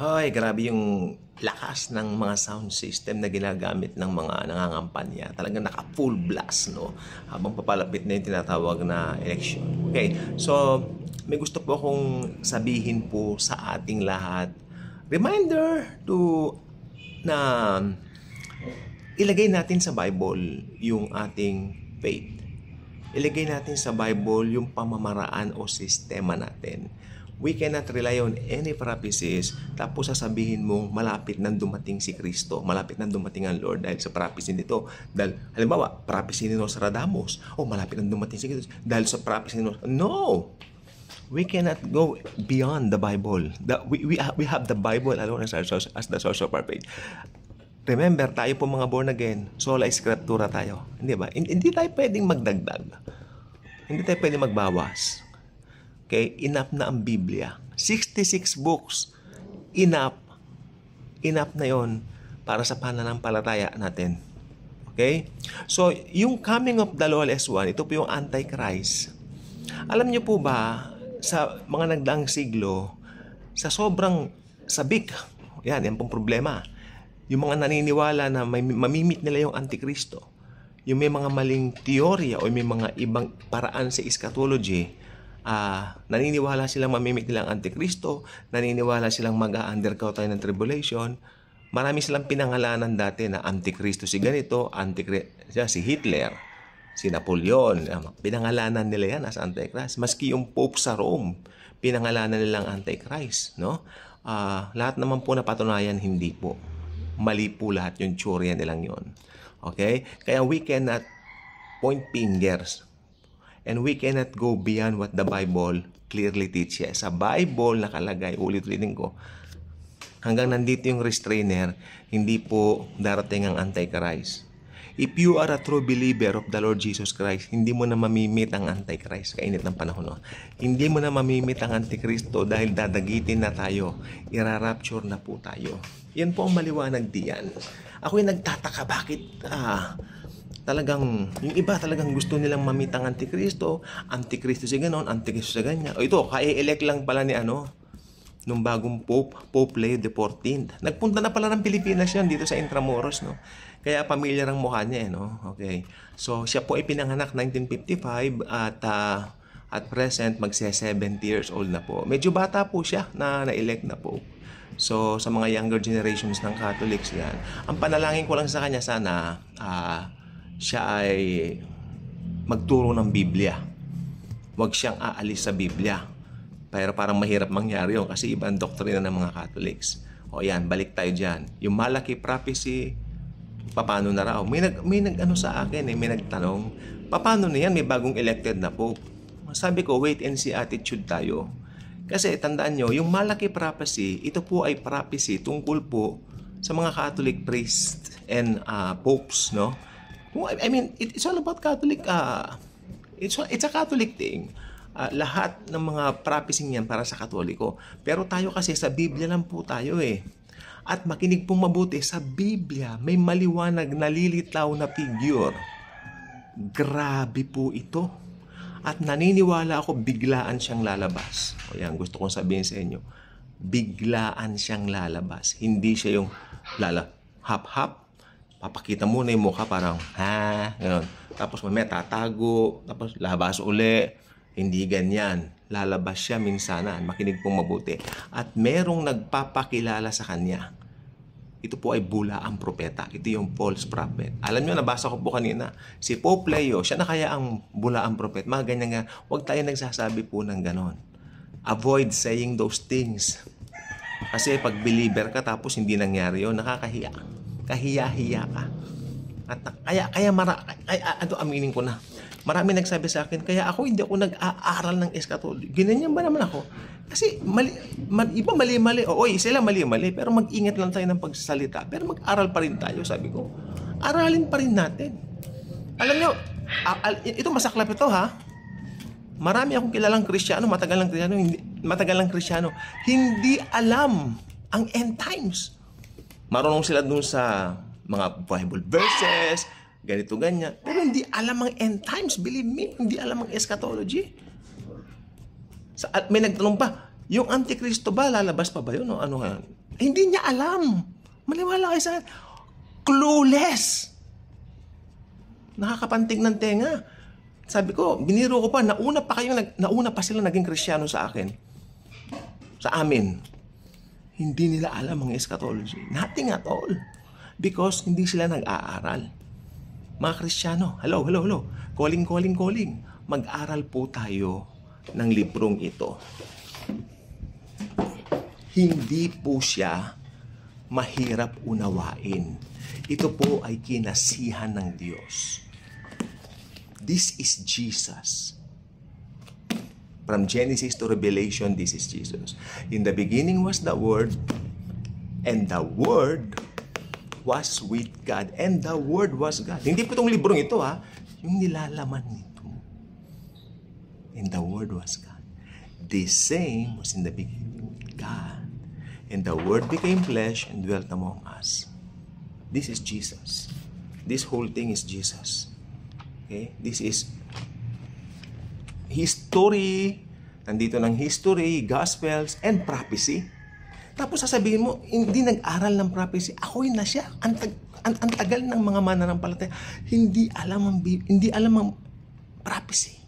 Hoy, grabe yung lakas ng mga sound system na ginagamit ng mga nangangampanya. Talagang naka-full blast, no? Habang papalapit na yung tinatawag na election. Okay, so may gusto po akong sabihin po sa ating lahat. Reminder to na ilagay natin sa Bible yung ating faith. Ilagay natin sa Bible yung pamamaraan o sistema natin. We cannot rely on any prophecies tapos sasabihin mong malapit nang dumating si Kristo, malapit nang dumating ang Lord dahil sa prophecy nito. Dahil, halimbawa, prophecy ni Nostradamus, malapit nang dumating si Kristo dahil sa prophecy ni Nostradamus. No! We cannot go beyond the Bible. We have the Bible alone as the source of our faith. Remember, tayo po mga born again, sola scriptura tayo. Hindi ba? Hindi tayo pwedeng magdagdag. Hindi tayo pwedeng magbawas. Okay? Enough na ang Biblia. 66 books. Enough. Enough na yon para sa pananampalataya natin. Okay? So, yung coming of the lawless one, ito po yung Antichrist. Alam niyo po ba, sa mga nagdaang siglo, sa sobrang sabik, yan pong problema. Yung mga naniniwala na mamimit nila yung Antikristo, yung may mga maling teorya o may mga ibang paraan sa eschatology, naniniwala silang mamimit nila ang Antikristo, naniniwala silang mag-undergo tayo ng tribulation. Marami silang pinangalanan dati na Antikristo si ganito, si Hitler, si Napoleon. Pinangalanan nila yan as Antichrist. Maski yung Pope sa Rome, pinangalanan nilang Antichrist. No? Lahat naman po napatunayan, hindi po. Mali po lahat yung teorya nilang yun. Okay? Kaya we cannot point fingers. And we cannot go beyond what the Bible clearly teaches. Sa Bible nakalagay, ulit-ulitin ko, hanggang nandito yung restrainer, hindi po darating ang Antichrist. If you are a true believer of the Lord Jesus Christ, hindi mo na mamimit ang Antichrist. Kainit ng panahon. No? Hindi mo na mamimit ang Antikristo dahil dadagitin na tayo. Irarapture na po tayo. Yan po ang maliwanag diyan. Ako'y nagtataka bakit talagang, yung iba talagang gusto nilang mamit ang Antikristo. Antikristo si ganon, Antikristo si ganyan. O ito, kai-elect lang pala ni nung bagong Pope Leo XIV. Nagpunta na pala ng Pilipinas yan dito sa Intramuros, no? Kaya pamilyar ang mukha niya, no? Okay. So, siya po ay pinanganak 1955 at present magse-70 years old na po. Medyo bata po siya na na-elect na po. So, sa mga younger generations ng Catholics yan, ang panalangin ko lang sa kanya sana siya ay magturo ng Biblia. Huwag siyang aalis sa Biblia. Pero parang mahirap mangyari yun kasi iba ang doktrina ng mga Catholics. O yan, balik tayo dyan. Yung Malaki prophecy, paano na raw? May nag-ano sa akin, may nagtanong, paano na yan? May bagong elected na Pope. Sabi ko, wait and see attitude tayo. Kasi tandaan nyo, yung Malaki prophecy, ito po ay prophecy tungkol po sa mga Catholic priests and popes, no? I mean, it's all about Catholic, it's a Catholic thing. Lahat ng mga prophecy niyan para sa Katoliko. Pero tayo kasi sa Biblia lang po tayo eh. At makinig pong mabuti, sa Biblia may maliwanag, nalilitaw na figure. Grabe po ito. At naniniwala ako biglaan siyang lalabas. O yan, gusto kong sabihin sa inyo. Biglaan siyang lalabas. Hindi siya yung hap-hap. Papakita muna yung mukha parang, gano'n. Tapos mamaya tatago, tapos labas uli. Hindi ganyan. Lalabas siya minsanan. Makinig pong mabuti. At merong nagpapakilala sa kanya. Ito po ay bulaang propeta. Ito yung false prophet. Alam nyo, nabasa ko po kanina. Si Pope Leo, siya na kaya ang bulaang prophet. Mga ganyan nga. Huwag tayo nagsasabi po ng ganon. Avoid saying those things. Kasi pag believer ka tapos hindi nangyari yun, nakakahiya. Kahiya-hiya ka. At aminin ko na. Marami nagsabi sa akin, kaya hindi ako nag-aaral ng eschatology. Ganyan ba naman ako? Kasi iba mali-mali. Sila mali-mali, pero mag-ingat lang tayo ng pagsasalita. Pero mag-aral pa rin tayo, sabi ko. Aralin pa rin natin. Alam nyo, ito masaklap ito ha. Marami akong kilalang Kristiyano, matagal lang Kristiyano, hindi alam ang end times. Marunong sila dun sa mga Bible verses, ganito, ganyan. Pero hindi alam ang end times. Believe me, hindi alam ang eschatology. At may nagtanong pa, yung Antikristo ba, lalabas pa ba yun? O ano yan? Hindi niya alam. Maniwala kayo sa clueless. Nakakapantig ng tenga. Sabi ko, biniro ko pa, nauna pa sila naging Kristiyano sa akin. Sa amin. Hindi nila alam ang eschatology. Nothing at all. Because hindi sila nag-aaral. Mga Kristiyano, hello. Calling. Mag-aral po tayo ng librong ito. Hindi po siya mahirap unawain. Ito po ay kinasihan ng Diyos. This is Jesus. From Genesis to Revelation, this is Jesus. In the beginning was the Word, and the Word was with God, and the Word was God. Hindi po itong librong ito, yung nilalaman nito. And the Word was God. The same was in the beginning with God. And the Word became flesh and dwelt among us. This is Jesus. This whole thing is Jesus. Okay? This is history. Nandito ng history, gospels, and prophecy. Tapos sasabihin mo, hindi nag-aral ng prophecy. Ako yun na siya. Ang tagal ng mga mananampalataya. Hindi alam ang prophecy.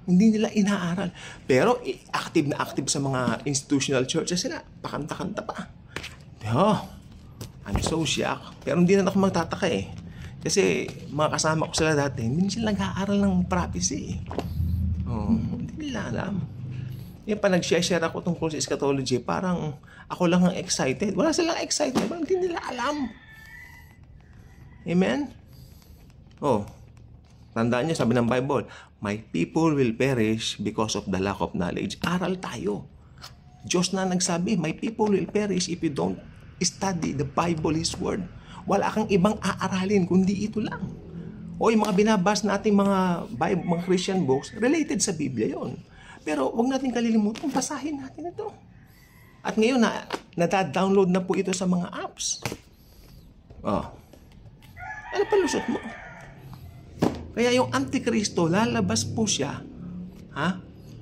Hindi nila inaaral. Pero active na active sa mga institutional churches sila. Pakanta-kanta pa. I'm so shocked. Pero hindi na ako magtataka eh. Kasi mga kasama ko sila dati, hindi sila nag-aaral ng prophecy. Hindi nila alam. Yung pa nag-share ako tungkol sa eschatology, parang ako lang ang excited. Wala silang excited. Hindi nila alam. Amen? Tandaan niyo, sabi ng Bible, my people will perish because of the lack of knowledge. Aral tayo. Diyos na nagsabi, my people will perish if you don't study the Bible, His Word. Wala kang ibang aaralin, kundi ito lang. Yung mga binabas nating mga Christian books, related sa Biblia yon. Pero huwag natin kalilimutan, basahin natin ito. At ngayon, nata-download na po ito sa mga apps. Ano palusot mo? Kaya yung Antikristo, lalabas po siya,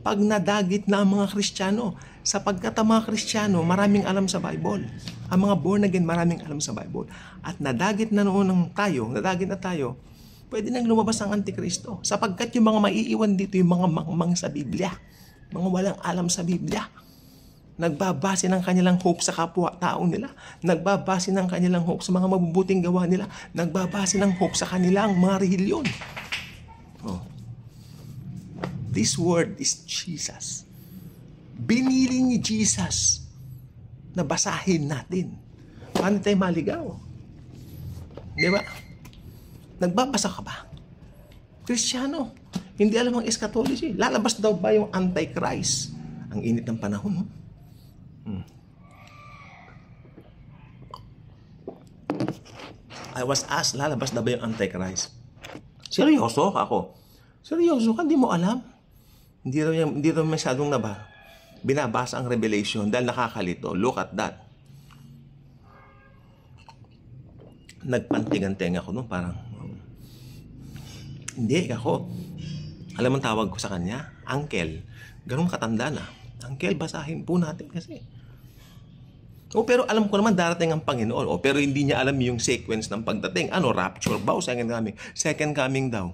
pag nadagit na ang mga Kristiyano. Sapagkat ang mga Kristiyano, maraming alam sa Bible. Ang mga born again, maraming alam sa Bible. At nadagit na tayo, pwede nang lumabas ang Antikristo. Sapagkat yung mga maiiwan dito, yung mga mangmang sa Biblia, mga walang alam sa Biblia, nagbabase ng kanilang hope sa kapwa-tao nila, nagbabase ng kanilang hope sa mga mabubuting gawa nila, nagbabase ng hope sa kanilang mga relihiyon. This word is Jesus. Binili ni Jesus na basahin natin. Paano tayo maligaw? Di ba? Nagbabasa ka ba? Kristiyano, hindi alam ang eschatology. Lalabas daw ba yung Antichrist? Ang init ng panahon, I was asked, lalabas na ba yung Antichrist? Seryoso ako. Seryoso ka? Hindi mo alam? Hindi daw masyadong binabasa ang Revelation dahil nakakalito. Look at that. Nagpantigan tenga ako noon, parang hindi ako. Alam mo tawag ko sa kanya? Uncle. Ganun katanda na. Uncle, basahin po natin kasi. Pero alam ko naman darating ang Panginoon. Pero hindi niya alam yung sequence ng pagdating. Rapture ba o second coming? Second coming daw.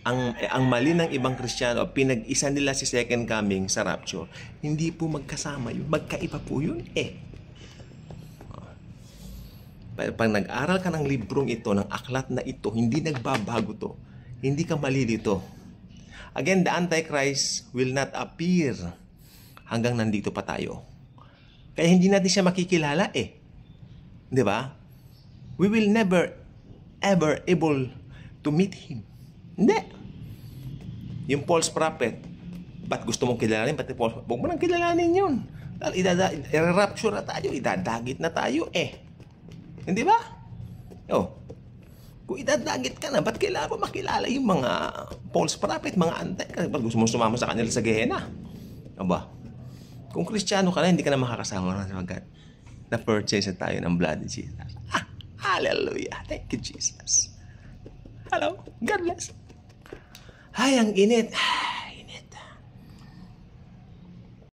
Ang mali ng ibang Kristiyano, pinag-isa nila si second coming sa rapture. Hindi po magkasama yun. Magkaiba po yun Pag nag-aral ka ng librong ito, ng aklat na ito, hindi nagbabago to. Hindi ka malilito. Again, the Antichrist will not appear hanggang nandito pa tayo. Kaya hindi natin siya makikilala Di ba? We will never, ever able to meet him. Hindi. Yung false prophet, ba't gusto mong kilalanin? Pati false prophet, huwag mo nang kilalanin yun. I-rapture na tayo, idadagit na tayo Hindi ba? Kung idadagit ka na, ba't kailangan pa makilala yung mga false prophet, mga Antichrist? Ba't gusto mong sumama sa kanila sa Gehenna? Kung Kristiyano ka na, hindi ka na makakasama na sapagkat na-purchase na tayo ng blood of Jesus. Hallelujah. Thank you, Jesus. Hello. God bless. Ay, ang init.